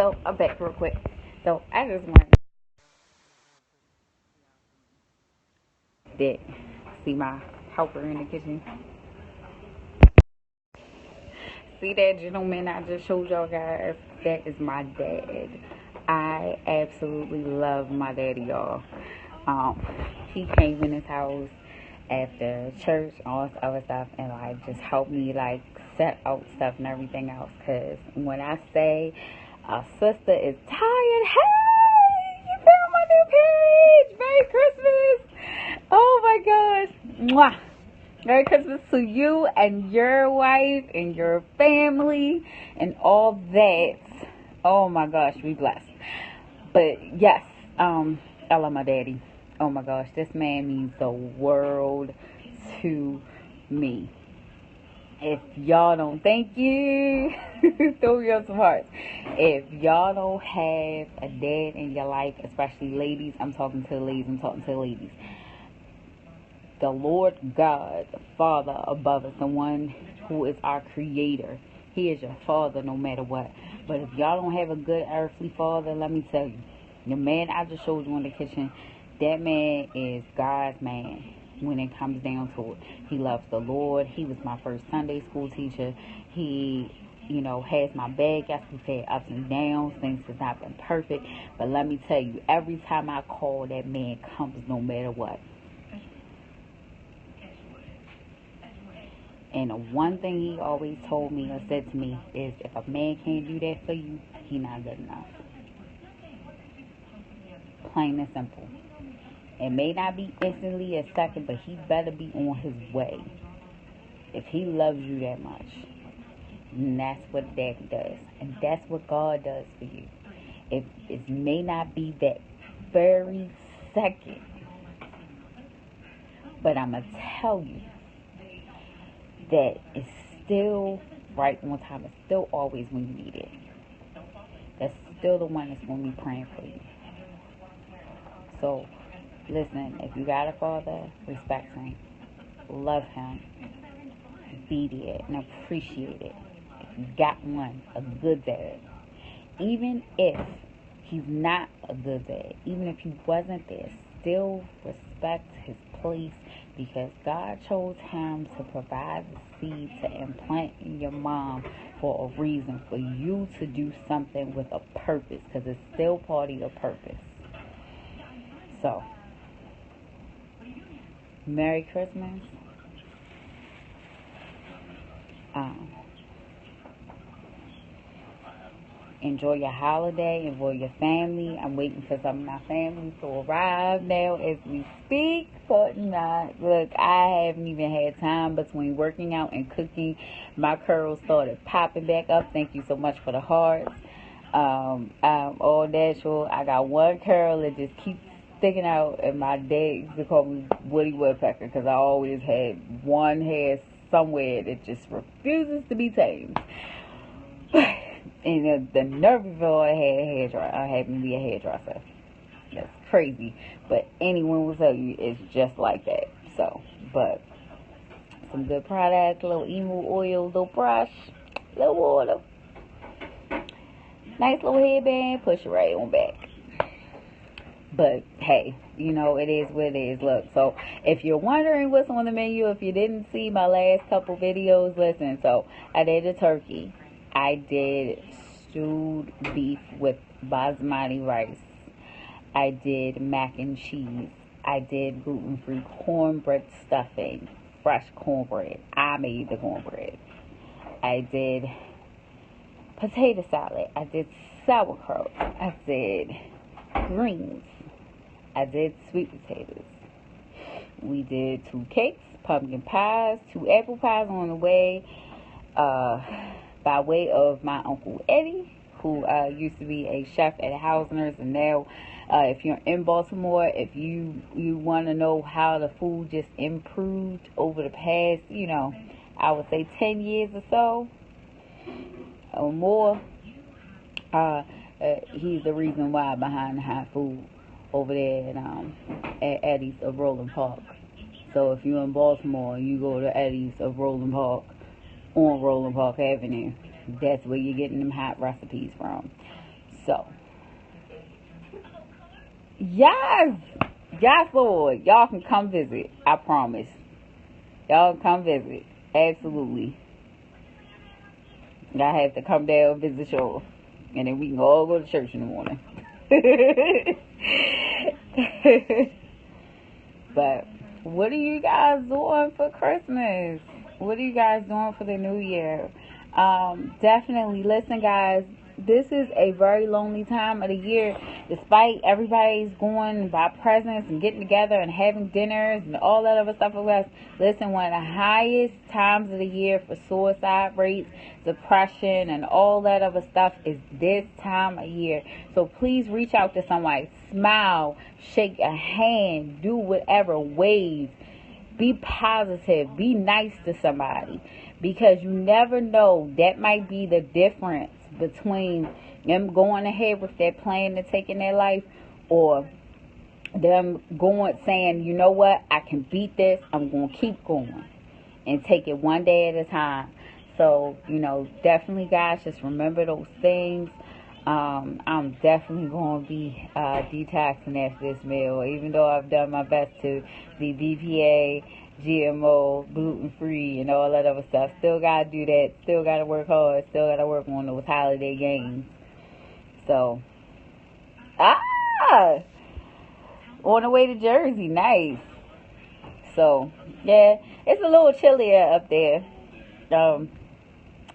So I'm back real quick. So I just want to see my helper in the kitchen. See that gentleman I just showed y'all guys? That is my dad. I absolutely love my daddy, y'all. He came in his house after church, all this other stuff, and like just helped me like set out stuff and everything else. Cause when I say a sister is tired, hey, you found my new page. Merry Christmas! Oh my gosh, mwah. Merry Christmas to you and your wife and your family and all that. Oh my gosh, we blessed. But yes, I love my daddy. Oh my gosh, this man means the world to me. If y'all don't, thank you. Throw me up some hearts. If y'all don't have a dad in your life, especially ladies, I'm talking to the ladies. The Lord God, the Father above us, the one who is our creator. He is your father no matter what. But if y'all don't have a good earthly father, let me tell you, the man I just showed you in the kitchen, that man is God's man when it comes down to it. He loves the Lord. He was my first Sunday school teacher. He, has my back. Yes, we've had ups and downs. Things have not been perfect. But let me tell you, every time I call, that man comes no matter what. And the one thing he always told me or said to me is, if a man can't do that for you, he not good enough. Plain and simple. It may not be instantly a second, but he better be on his way. If he loves you that much. And that's what daddy does. And that's what God does for you. It may not be that very second, but I'm going to tell you that it's still right on time. It's still always when you need it. That's still the one that's going to be praying for you. So, listen, if you got a father, respect him. Love him. Be there and appreciate it. If you got one, a good dad. Even if he's not a good dad, even if he wasn't there, still respect his place, because God chose him to provide the seed to implant in your mom for a reason, for you to do something with a purpose, because it's still part of your purpose. So, Merry Christmas. Enjoy your holiday. Enjoy your family. I'm waiting for some of my family to arrive now as we speak. But look, I haven't even had time between working out and cooking. My curls started popping back up. Thank you so much for the hearts. I'm all natural. I got one curl that just keeps sticking out, and my dad used to call me Woody Woodpecker because I always had one hair somewhere that just refuses to be tamed. And the nerve of it all, I had me be a hairdresser. That's crazy. But anyone will tell you it's just like that. So, but some good products, little emu oil, little brush, little water. Nice little headband, push it right on back. But hey, it is what it is. Look, so if you're wondering what's on the menu, if you didn't see my last couple videos, listen. So I did a turkey. I did stewed beef with basmati rice. I did mac and cheese. I did gluten-free cornbread stuffing, fresh cornbread. I made the cornbread. I did potato salad. I did sauerkraut. I did greens. I did sweet potatoes. We did 2 cakes, pumpkin pies, 2 apple pies on the way, by way of my Uncle Eddie, who used to be a chef at Hausner's, and now if you're in Baltimore, if you want to know how the food just improved over the past, I would say 10 years or so, or more, he's the reason why behind the high food over there at Eddie's of Roland Park. So if you're in Baltimore, you go to Eddie's of Roland Park on Roland Park Avenue. That's where you're getting them hot recipes from. So, yes, yes, Lord, y'all can come visit. I promise. Y'all come visit. Absolutely. Y'all have to come down visit y'all, and then we can all go to church in the morning. But what are you guys doing for Christmas? What are you guys doing for the new year? Definitely listen, guys. This is a very lonely time of the year. Despite everybody's going and buy presents and getting together and having dinners and all that other stuff with us. Listen, one of the highest times of the year for suicide rates, depression, and all that other stuff is this time of year. So please reach out to somebody. Smile, shake a hand, do whatever, wave. Be positive. Be nice to somebody. Because you never know. That might be the difference between them going ahead with their plan to taking their life, or them going saying, you know what, I can beat this. I'm going to keep going and take it one day at a time. So, definitely, guys, just remember those things. I'm definitely going to be detoxing after this meal, even though I've done my best to be BPA, GMO, gluten-free, and all that other stuff. Still got to do that. Still got to work hard. Still got to work on those holiday games. So, on the way to Jersey. Nice. So, yeah, it's a little chillier up there.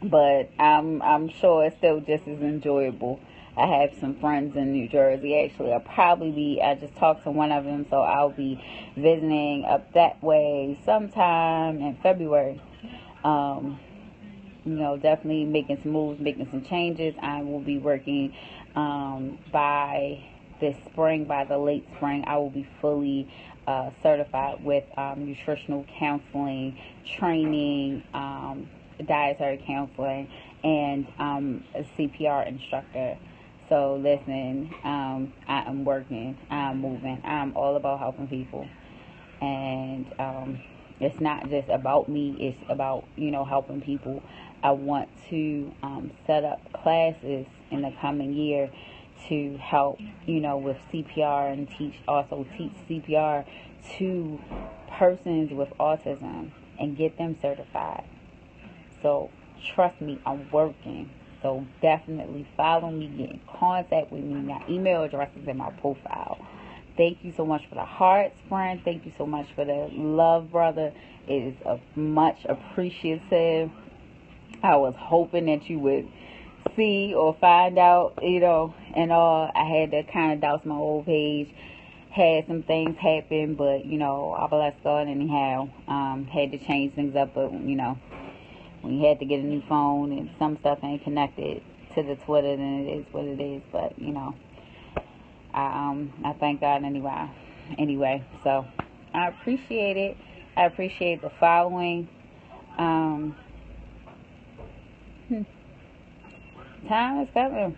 But I'm sure it's still just as enjoyable. I have some friends in New Jersey. Actually, I just talked to one of them, so I'll be visiting up that way sometime in February. Definitely making some moves, making some changes. I will be working by this spring, by the late spring. I will be fully certified with nutritional counseling, training, dietary counseling, and a CPR instructor. So listen, I am working, I'm moving, I'm all about helping people. And it's not just about me, it's about, helping people. I want to set up classes in the coming year to help, with CPR, and teach CPR to persons with autism and get them certified. So trust me, I'm working. So definitely follow me, get in contact with me. My email address is in my profile. Thank you so much for the hearts, friend. Thank you so much for the love, brother. It is much appreciative. I was hoping that you would see or find out, and all. I had to kind of douse my old page. Had some things happen, but, I bless God anyhow. Had to change things up, but, when you had to get a new phone and some stuff ain't connected to the Twitter, then it is what it is. But, I thank God anyway. So I appreciate it. I appreciate the following. Time is coming.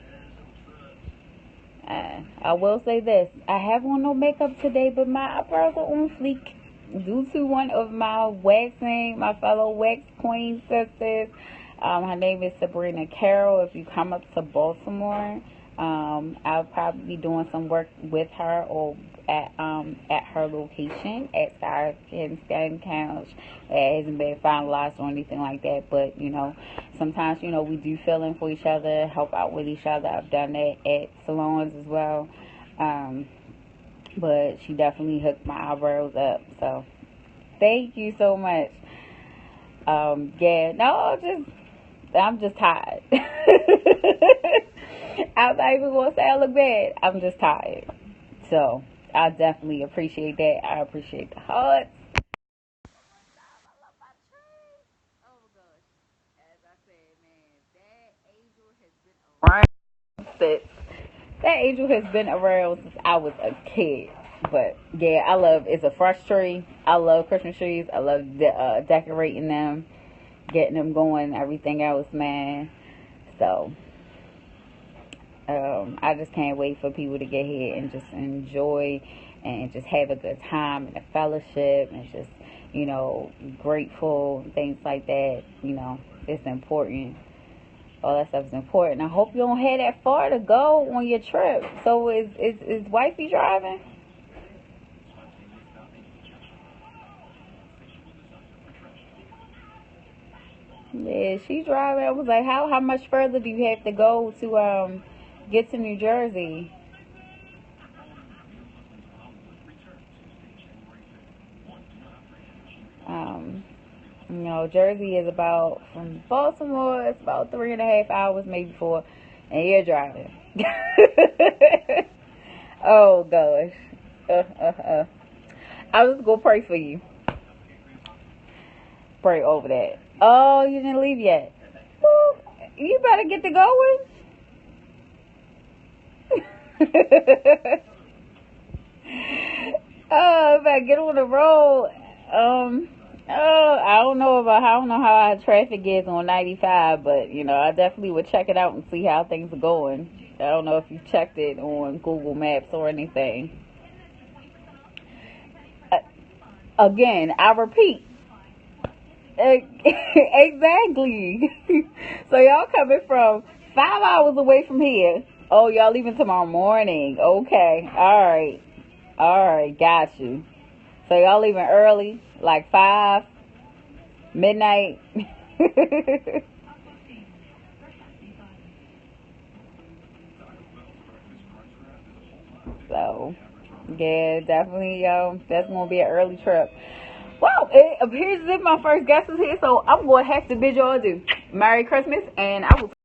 I will say this. I have on no makeup today, but my eyebrows are on fleek. Due to one of my fellow wax queen sisters. Her name is Sabrina Carroll. If you come up to Baltimore, I'll probably be doing some work with her or at her location at Sky Couch. It hasn't been finalized or anything like that, but sometimes we do fill in for each other, help out with each other. I've done that at salons as well. But she definitely hooked my eyebrows up. So thank you so much. I'm just tired. I'm not even gonna say I look bad. I'm just tired. So I definitely appreciate that. I appreciate the hearts. That angel has been around since I was a kid. But yeah, it's a fresh tree. I love Christmas trees. I love decorating them, getting them going, everything else, man. So I just can't wait for people to get here and just enjoy and just have a good time and a fellowship and just, grateful and things like that. It's important. All that stuff is important. I hope you don't have that far to go on your trip. So is wifey driving? Yeah, she driving. I was like, how much further do you have to go to get to New Jersey? Um, Jersey is about from Baltimore. It's about 3.5 hours, maybe 4, and you're driving. Oh gosh. I was gonna pray for you. Pray over that. Oh, you didn't leave yet. Well, you better get to going. Oh, if I get on the road, I don't know how our traffic is on 95, but I definitely would check it out and see how things are going. I don't know if you checked it on Google Maps or anything. Uh, Again, I repeat, exactly. So y'all coming from 5 hours away from here. Oh, y'all leaving tomorrow morning. Okay, all right, got you. So y'all leaving early, like 5 midnight. So yeah, definitely. That's gonna be an early trip. Well, it appears as if my first guest is here, so I'm gonna have to bid y'all adieu. Merry Christmas, and I will.